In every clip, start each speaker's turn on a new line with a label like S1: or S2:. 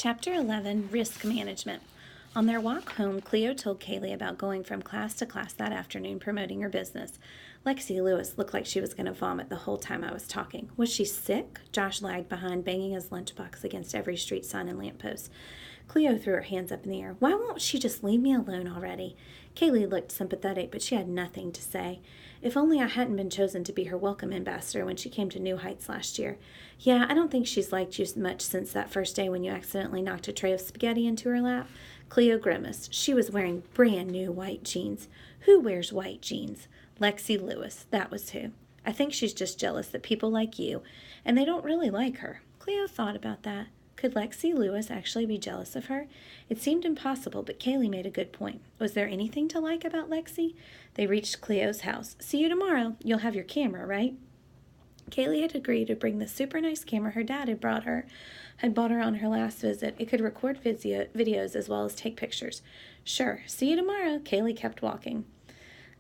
S1: Chapter 11, Risk Management. On their walk home, Cleo told Kaylee about going from class to class that afternoon promoting her business. Lexi Lewis looked like she was going to vomit the whole time I was talking. Was she sick? Josh lagged behind, banging his lunchbox against every street sign and lamppost. Cleo threw her hands up in the air. Why won't she just leave me alone already? Kaylee looked sympathetic, but she had nothing to say. If only I hadn't been chosen to be her welcome ambassador when she came to New Heights last year. Yeah, I don't think she's liked you much since that first day when you accidentally knocked a tray of spaghetti into her lap. Cleo grimaced. She was wearing brand new white jeans. Who wears white jeans? Lexi Lewis, that was who. I think she's just jealous that people like you, and they don't really like her. Cleo thought about that. Could Lexi Lewis actually be jealous of her? It seemed impossible, but Kaylee made a good point. Was there anything to like about Lexi? They reached Cleo's house. See you tomorrow. You'll have your camera, right? Kaylee had agreed to bring the super nice camera her dad had bought her on her last visit. It could record videos as well as take pictures. Sure. See you tomorrow. Kaylee kept walking.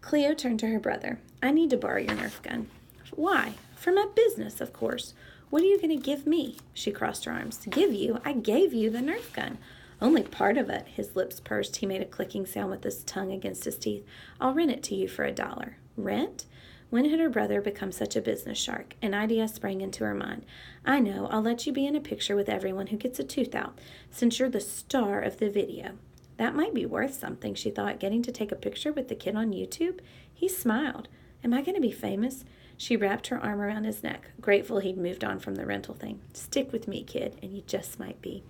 S1: Cleo turned to her brother. I need to borrow your Nerf gun. Why? For my business, of course. What are you going to give me? She crossed her arms. Give you? I gave you the Nerf gun. Only part of it. His lips pursed. He made a clicking sound with his tongue against his teeth. I'll rent it to you for $1. Rent? When had her brother become such a business shark? An idea sprang into her mind. I know. I'll let you be in a picture with everyone who gets a tooth out, since you're the star of the video. That might be worth something, she thought, getting to take a picture with the kid on YouTube. He smiled. Am I going to be famous? She wrapped her arm around his neck, grateful he'd moved on from the rental thing. Stick with me, kid, and you just might be.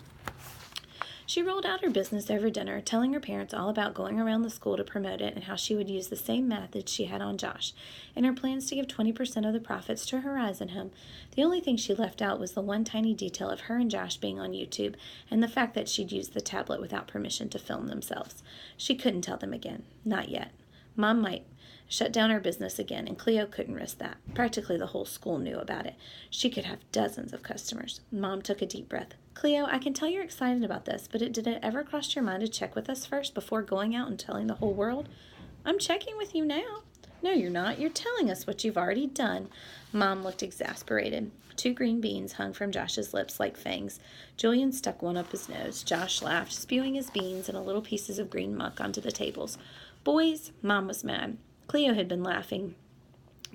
S1: She rolled out her business over dinner, telling her parents all about going around the school to promote it and how she would use the same methods she had on Josh, and her plans to give 20% of the profits to Horizon Home. The only thing she left out was the one tiny detail of her and Josh being on YouTube, and the fact that she'd used the tablet without permission to film themselves. She couldn't tell them again. Not yet. Mom might shut down her business again, and Cleo couldn't risk that. Practically the whole school knew about it. She could have dozens of customers. Mom took a deep breath. Cleo, I can tell you're excited about this, but did it ever cross your mind to check with us first before going out and telling the whole world? I'm checking with you now. No, you're not. You're telling us what you've already done. Mom looked exasperated. 2 green beans hung from Josh's lips like fangs. Julian stuck one up his nose. Josh laughed, spewing his beans and little pieces of green muck onto the tables. Boys, Mom was mad. Cleo had been laughing,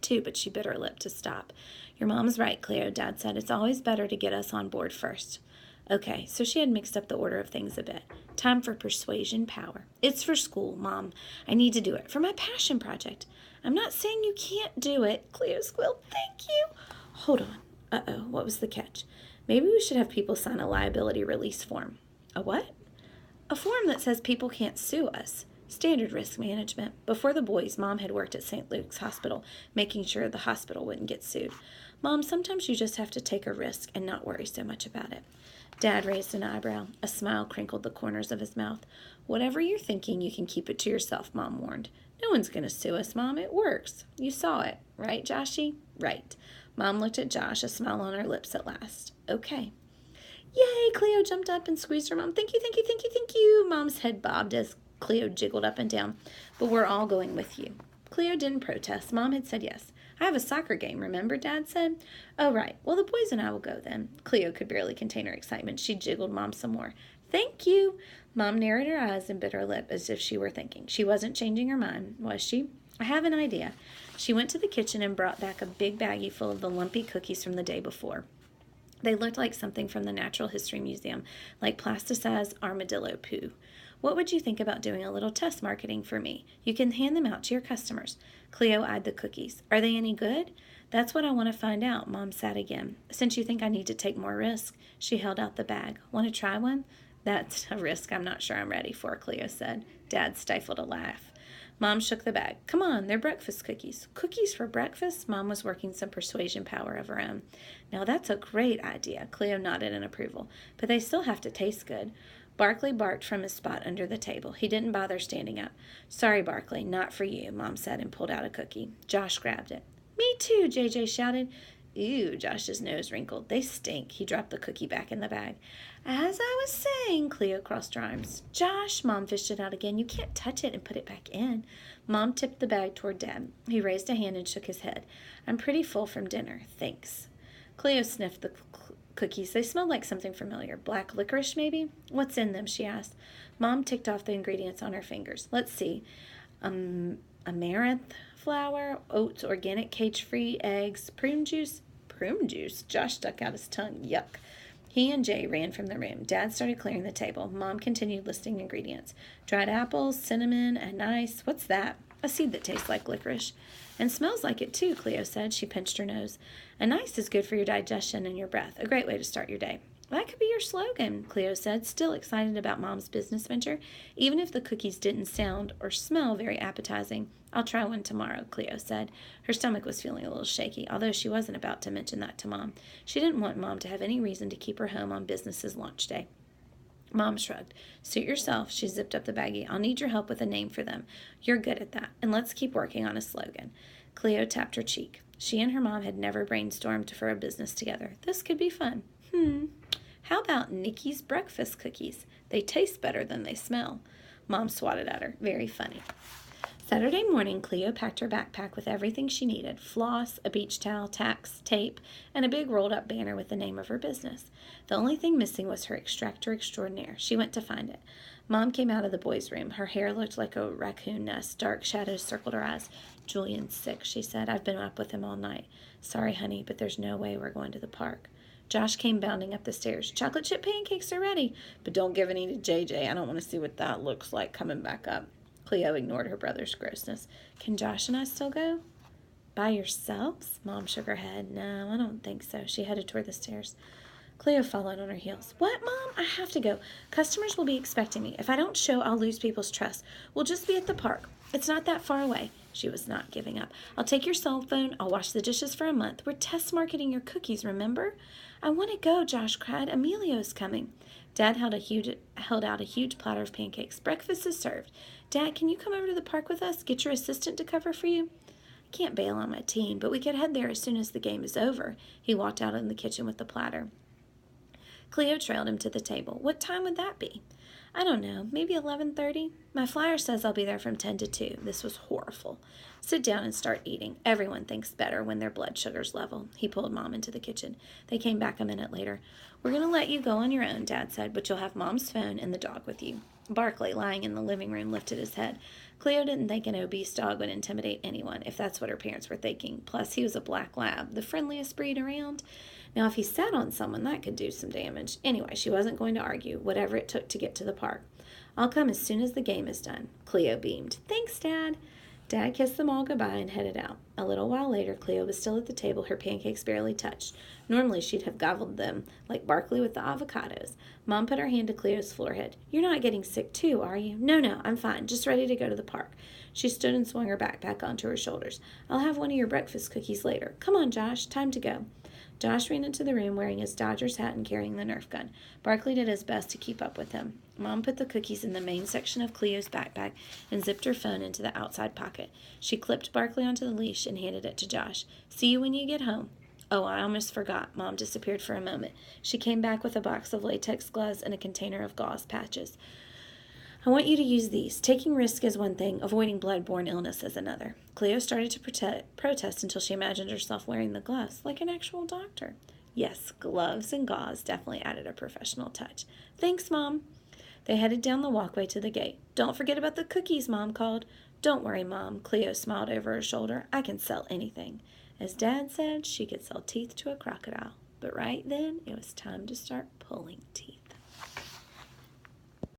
S1: too, but she bit her lip to stop. Your mom's right, Cleo, Dad said. It's always better to get us on board first. Okay, so she had mixed up the order of things a bit. Time for persuasion power. It's for school, Mom. I need to do it. For my passion project. I'm not saying you can't do it. Cleo squealed, thank you. Hold on. Uh-oh, what was the catch? Maybe we should have people sign a liability release form. A what? A form that says people can't sue us. Standard risk management. Before the boys, Mom had worked at St. Luke's Hospital, making sure the hospital wouldn't get sued. Mom, sometimes you just have to take a risk and not worry so much about it. Dad raised an eyebrow. A smile crinkled the corners of his mouth. Whatever you're thinking, you can keep it to yourself, Mom warned. No one's going to sue us, Mom. It works. You saw it. Right, Joshy? Right. Mom looked at Josh, a smile on her lips at last. Okay. Yay! Cleo jumped up and squeezed her mom. Thank you, thank you, thank you, thank you. Mom's head bobbed as Cleo jiggled up and down. But we're all going with you. Cleo didn't protest. Mom had said yes. I have a soccer game, remember, Dad said? Oh, right. Well, the boys and I will go then. Cleo could barely contain her excitement. She jiggled Mom some more. Thank you. Mom narrowed her eyes and bit her lip as if she were thinking. She wasn't changing her mind, was she? I have an idea. She went to the kitchen and brought back a big baggie full of the lumpy cookies from the day before. They looked like something from the Natural History Museum, like plasticized armadillo poo. What would you think about doing a little test marketing for me? You can hand them out to your customers. Cleo eyed the cookies. Are they any good? That's what I want to find out, Mom said again. Since you think I need to take more risk, she held out the bag. Want to try one? That's a risk I'm not sure I'm ready for, Cleo said. Dad stifled a laugh. Mom shook the bag. Come on, they're breakfast cookies. Cookies for breakfast? Mom was working some persuasion power of her own. Now that's a great idea, Cleo nodded in approval. But they still have to taste good. Barkley barked from his spot under the table. He didn't bother standing up. Sorry, Barkley, not for you, Mom said and pulled out a cookie. Josh grabbed it. Me too, JJ shouted. Ew, Josh's nose wrinkled. They stink. He dropped the cookie back in the bag. As I was saying, Cleo crossed her arms. Josh, Mom fished it out again. You can't touch it and put it back in. Mom tipped the bag toward Dad. He raised a hand and shook his head. I'm pretty full from dinner. Thanks. Cleo sniffed the cookies. They smelled like something familiar. Black licorice, maybe? What's in them, she asked. Mom ticked off the ingredients on her fingers. Let's see. Amaranth flour, oats, organic, cage-free, eggs, prune juice. Prune juice? Josh stuck out his tongue. Yuck. He and Jay ran from the room. Dad started clearing the table. Mom continued listing ingredients. Dried apples, cinnamon, anise. What's that? A seed that tastes like licorice. And smells like it, too, Cleo said. She pinched her nose. Anise is good for your digestion and your breath. A great way to start your day. That could be your slogan, Cleo said, still excited about Mom's business venture, even if the cookies didn't sound or smell very appetizing. I'll try one tomorrow, Cleo said. Her stomach was feeling a little shaky, although she wasn't about to mention that to Mom. She didn't want Mom to have any reason to keep her home on business's launch day. Mom shrugged. Suit yourself. She zipped up the baggie. I'll need your help with a name for them. You're good at that, and let's keep working on a slogan. Cleo tapped her cheek. She and her mom had never brainstormed for a business together. This could be fun. How about Nikki's breakfast cookies? They taste better than they smell. Mom swatted at her. Very funny. Saturday morning, Cleo packed her backpack with everything she needed: floss, a beach towel, tacks, tape, and a big rolled-up banner with the name of her business. The only thing missing was her extractor extraordinaire. She went to find it. Mom came out of the boys' room. Her hair looked like a raccoon nest. Dark shadows circled her eyes. Julian's sick, she said. I've been up with him all night. Sorry, honey, but there's no way we're going to the park. Josh came bounding up the stairs. Chocolate chip pancakes are ready, but don't give any to JJ. I don't want to see what that looks like coming back up. Cleo ignored her brother's grossness. Can Josh and I still go? By yourselves? Mom shook her head. No, I don't think so. She headed toward the stairs. Cleo followed on her heels. What, Mom? I have to go. Customers will be expecting me. If I don't show, I'll lose people's trust. We'll just be at the park. It's not that far away. She was not giving up. I'll take your cell phone. I'll wash the dishes for a month. We're test marketing your cookies, remember? I want to go, Josh cried. Emilio's coming. Dad held out a huge platter of pancakes. Breakfast is served. Dad, can you come over to the park with us? Get your assistant to cover for you? I can't bail on my team, but we could head there as soon as the game is over. He walked out in the kitchen with the platter. Cleo trailed him to the table. What time would that be? I don't know, maybe 11:30? My flyer says I'll be there from 10 to 2. This was horrible. Sit down and start eating. Everyone thinks better when their blood sugar's level. He pulled Mom into the kitchen. They came back a minute later. We're going to let you go on your own, Dad said, but you'll have Mom's phone and the dog with you. Barkley, lying in the living room, lifted his head. Cleo didn't think an obese dog would intimidate anyone, if that's what her parents were thinking. Plus, he was a black lab, the friendliest breed around. Now, if he sat on someone, that could do some damage. Anyway, she wasn't going to argue, whatever it took to get to the park. I'll come as soon as the game is done. Cleo beamed. Thanks, Dad. Dad kissed them all goodbye and headed out. A little while later, Cleo was still at the table, her pancakes barely touched. Normally, she'd have gobbled them, like Barkley with the avocados. Mom put her hand to Cleo's forehead. You're not getting sick, too, are you? No, I'm fine. Just ready to go to the park. She stood and swung her backpack onto her shoulders. I'll have one of your breakfast cookies later. Come on, Josh. Time to go. Josh ran into the room wearing his Dodgers hat and carrying the Nerf gun. Barkley did his best to keep up with him. Mom put the cookies in the main section of Cleo's backpack and zipped her phone into the outside pocket. She clipped Barkley onto the leash and handed it to Josh. See you when you get home. Oh, I almost forgot. Mom disappeared for a moment. She came back with a box of latex gloves and a container of gauze patches. I want you to use these. Taking risk is one thing, avoiding blood-borne illness is another. Cleo started to protest until she imagined herself wearing the gloves, like an actual doctor. Yes, gloves and gauze definitely added a professional touch. Thanks, Mom. They headed down the walkway to the gate. Don't forget about the cookies, Mom called. Don't worry, Mom. Cleo smiled over her shoulder. I can sell anything. As Dad said, she could sell teeth to a crocodile. But right then, it was time to start pulling teeth.